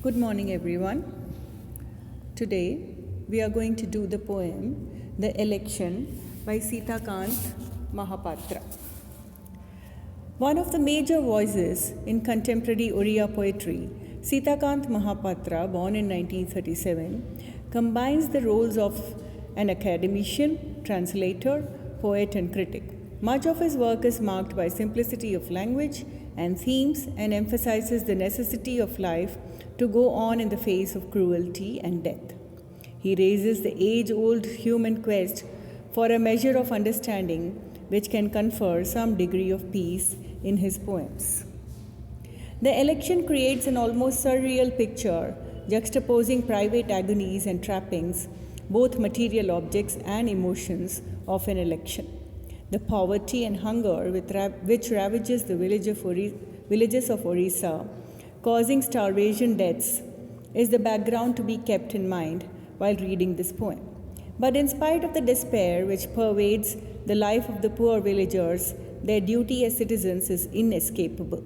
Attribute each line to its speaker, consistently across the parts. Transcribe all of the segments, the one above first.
Speaker 1: Good morning, everyone. Today we are going to do the poem The Election by Sitakant Mahapatra. One of the major voices in contemporary Oriya poetry, Sitakant Mahapatra, born in 1937, combines the roles of an academician, translator, poet, and critic. Much of his work is marked by simplicity of language and themes and emphasizes the necessity of life to go on in the face of cruelty and death. He raises the age-old human quest for a measure of understanding which can confer some degree of peace in his poems. The election creates an almost surreal picture, juxtaposing private agonies and trappings, both material objects and emotions of an election. The poverty and hunger which ravages the villages of Orissa, causing starvation deaths, is the background to be kept in mind while reading this poem. But in spite of the despair which pervades the life of the poor villagers, their duty as citizens is inescapable.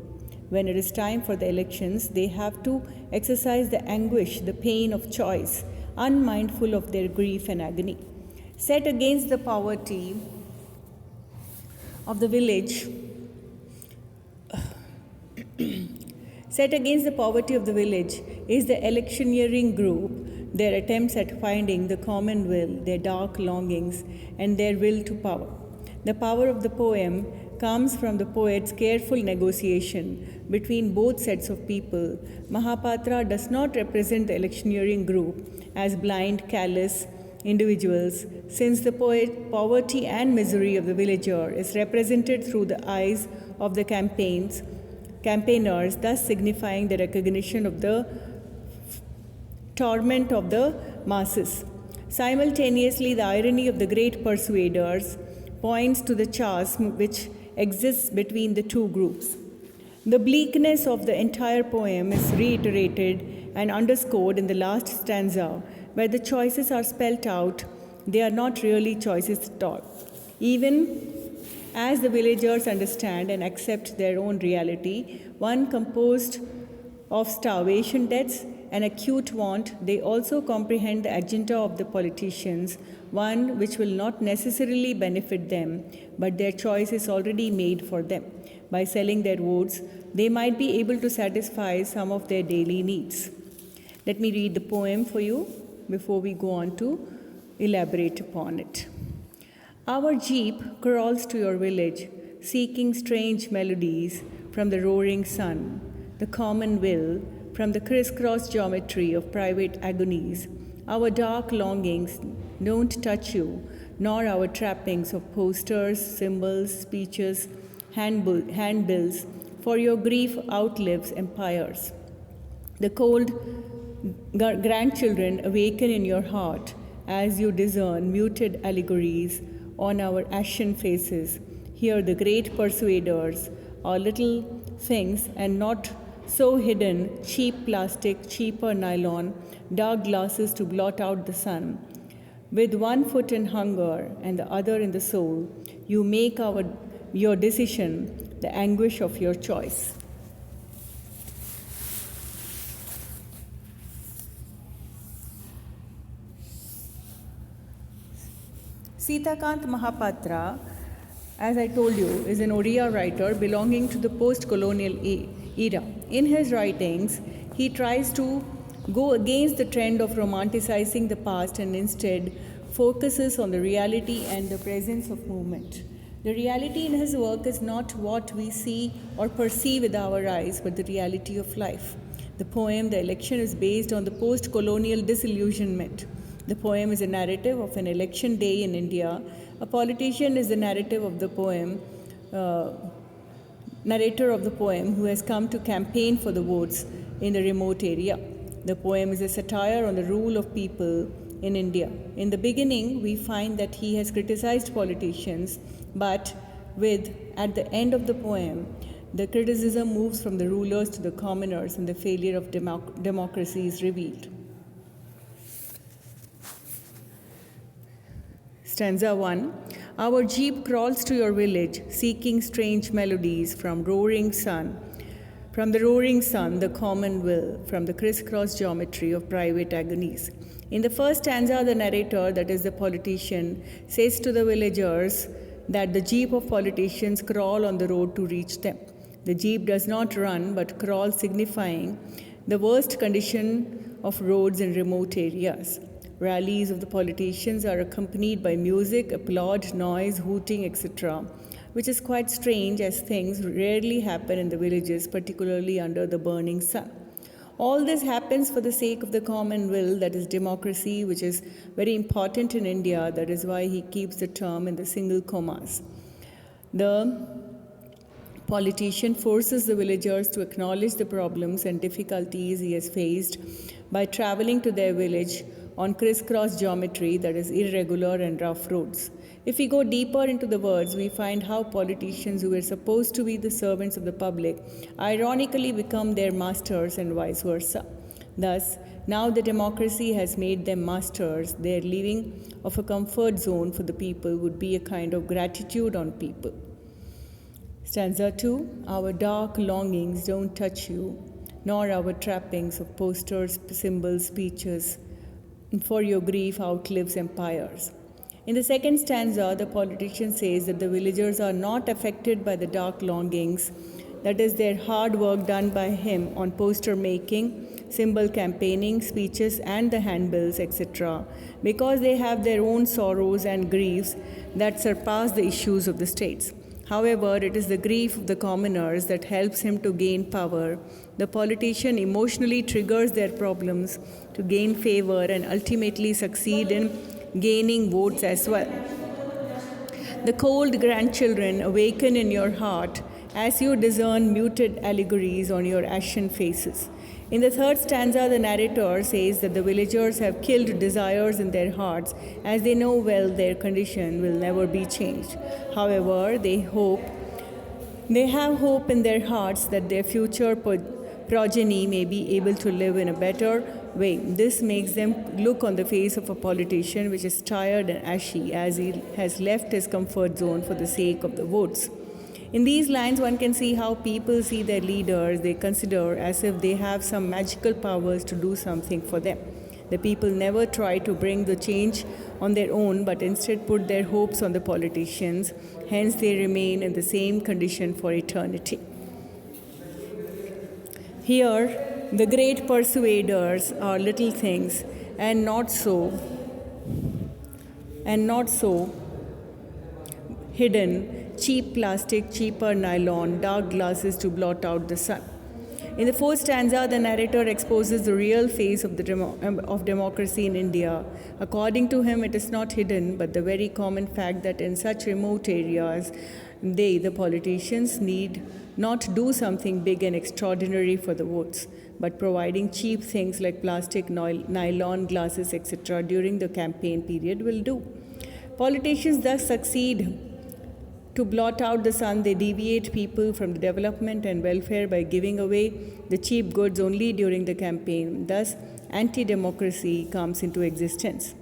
Speaker 1: When it is time for the elections, they have to exercise the anguish, the pain of choice, unmindful of their grief and agony. Set against the poverty of the village, is the electioneering group, their attempts at finding the common will, their dark longings, and their will to power. The power of the poem comes from the poet's careful negotiation between both sets of people. Mahapatra does not represent the electioneering group as blind, callous individuals, since the poverty and misery of the villager is represented through the eyes of the campaigners, thus signifying the recognition of the torment of the masses. Simultaneously, the irony of the great persuaders points to the chasm which exists between the two groups. The bleakness of the entire poem is reiterated and underscored in the last stanza, where the choices are spelt out. They are not really choices at all. Even as the villagers understand and accept their own reality, one composed of starvation deaths and acute want, they also comprehend the agenda of the politicians, one which will not necessarily benefit them, but their choice is already made for them. By selling their votes, they might be able to satisfy some of their daily needs. Let me read the poem for you before we go on to elaborate upon it. Our jeep crawls to your village, seeking strange melodies from the roaring sun, the common will from the crisscross geometry of private agonies. Our dark longings don't touch you, nor our trappings of posters, symbols, speeches, handbills, for your grief outlives empires. The cold grandchildren awaken in your heart as you discern muted allegories on our ashen faces. Here the great persuaders are little things and not so hidden, cheap plastic, cheaper nylon, dark glasses to blot out the sun. With one foot in hunger and the other in the soul, you make your decision the anguish of your choice. Sitakant Mahapatra, as I told you, is an Oriya writer belonging to the post-colonial era. In his writings, he tries to go against the trend of romanticizing the past and instead focuses on the reality and the presence of movement. The reality in his work is not what we see or perceive with our eyes, but the reality of life. The poem, The Election, is based on the post-colonial disillusionment. The poem is a narrative of an election day in India. A politician is the narrator of the poem who has come to campaign for the votes in the remote area. The poem is a satire on the rule of people in India. In the beginning, we find that he has criticized politicians, but at the end of the poem, the criticism moves from the rulers to the commoners and the failure of democracy is revealed. Stanza 1. Our jeep crawls to your village, seeking strange melodies from From the roaring sun, the common will, from the crisscross geometry of private agonies. In the first stanza, the narrator, that is the politician, says to the villagers that the jeep of politicians crawl on the road to reach them. The jeep does not run but crawls, signifying the worst condition of roads in remote areas. Rallies of the politicians are accompanied by music, applaud, noise, hooting, etc., which is quite strange as things rarely happen in the villages, particularly under the burning sun. All this happens for the sake of the common will, that is democracy, which is very important in India. That is why he keeps the term in the single commas. The politician forces the villagers to acknowledge the problems and difficulties he has faced by traveling to their village on crisscross geometry, that is irregular and rough roads. If we go deeper into the words, we find how politicians who were supposed to be the servants of the public ironically become their masters and vice versa. Thus, now the democracy has made them masters. Their leaving of a comfort zone for the people would be a kind of gratitude on people. Stanza 2. Our dark longings don't touch you, nor our trappings of posters, symbols, speeches, for your grief outlives empires. In the second stanza, the politician says that the villagers are not affected by the dark longings, that is, their hard work done by him on poster making, symbol campaigning, speeches, and the handbills, etc., because they have their own sorrows and griefs that surpass the issues of the states. However, it is the grief of the commoners that helps him to gain power. The politician emotionally triggers their problems to gain favor and ultimately succeed in gaining votes as well. The cold grandchildren awaken in your heart as you discern muted allegories on your ashen faces. In the third stanza, the narrator says that the villagers have killed desires in their hearts as they know well their condition will never be changed. However, they have hope in their hearts that their future progeny may be able to live in a better way. This makes them look on the face of a politician which is tired and ashy as he has left his comfort zone for the sake of the votes. In these lines, one can see how people see their leaders. They consider as if they have some magical powers to do something for them. The people never try to bring the change on their own, but instead put their hopes on the politicians. Hence, they remain in the same condition for eternity. Here, the great persuaders are little things, and not so hidden. Cheap plastic, cheaper nylon, dark glasses to blot out the sun. In the fourth stanza, the narrator exposes the real face of democracy in India. According to him, it is not hidden, but the very common fact that in such remote areas, the politicians, need not do something big and extraordinary for the votes, but providing cheap things like plastic, nylon, glasses, etc. during the campaign period will do. Politicians thus succeed to blot out the sun. They deviate people from the development and welfare by giving away the cheap goods only during the campaign. Thus, anti-democracy comes into existence.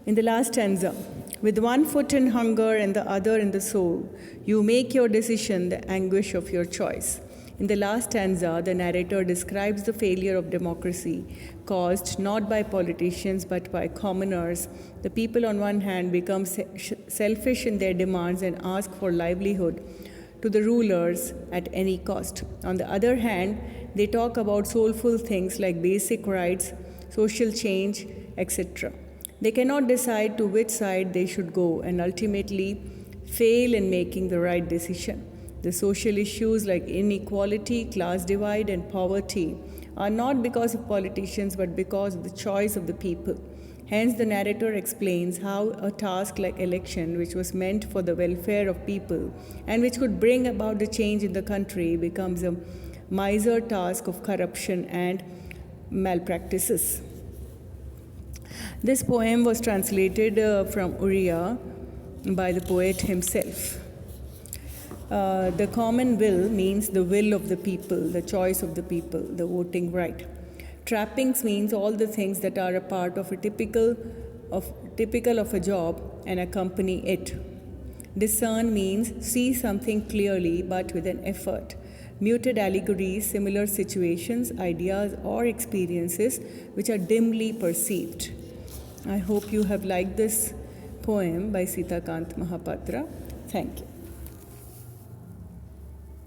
Speaker 1: In the last stanza, with one foot in hunger and the other in the soul, you make your decision the anguish of your choice. In the last stanza, the narrator describes the failure of democracy caused not by politicians but by commoners. The people on one hand become selfish in their demands and ask for livelihood to the rulers at any cost. On the other hand, they talk about soulful things like basic rights, social change, etc. They cannot decide to which side they should go and ultimately fail in making the right decision. The social issues like inequality, class divide, and poverty are not because of politicians but because of the choice of the people. Hence, the narrator explains how a task like election, which was meant for the welfare of people and which could bring about the change in the country, becomes a miser task of corruption and malpractices. This poem was translated from Uriya by the poet himself. The common will means the will of the people, the choice of the people, the voting right. Trappings means all the things that are a part of a typical of a job and accompany it. Discern means see something clearly but with an effort. muted allegories, similar situations, ideas, or experiences which are dimly perceived. I hope you have liked this poem by Sitakant Mahapatra. Thank you.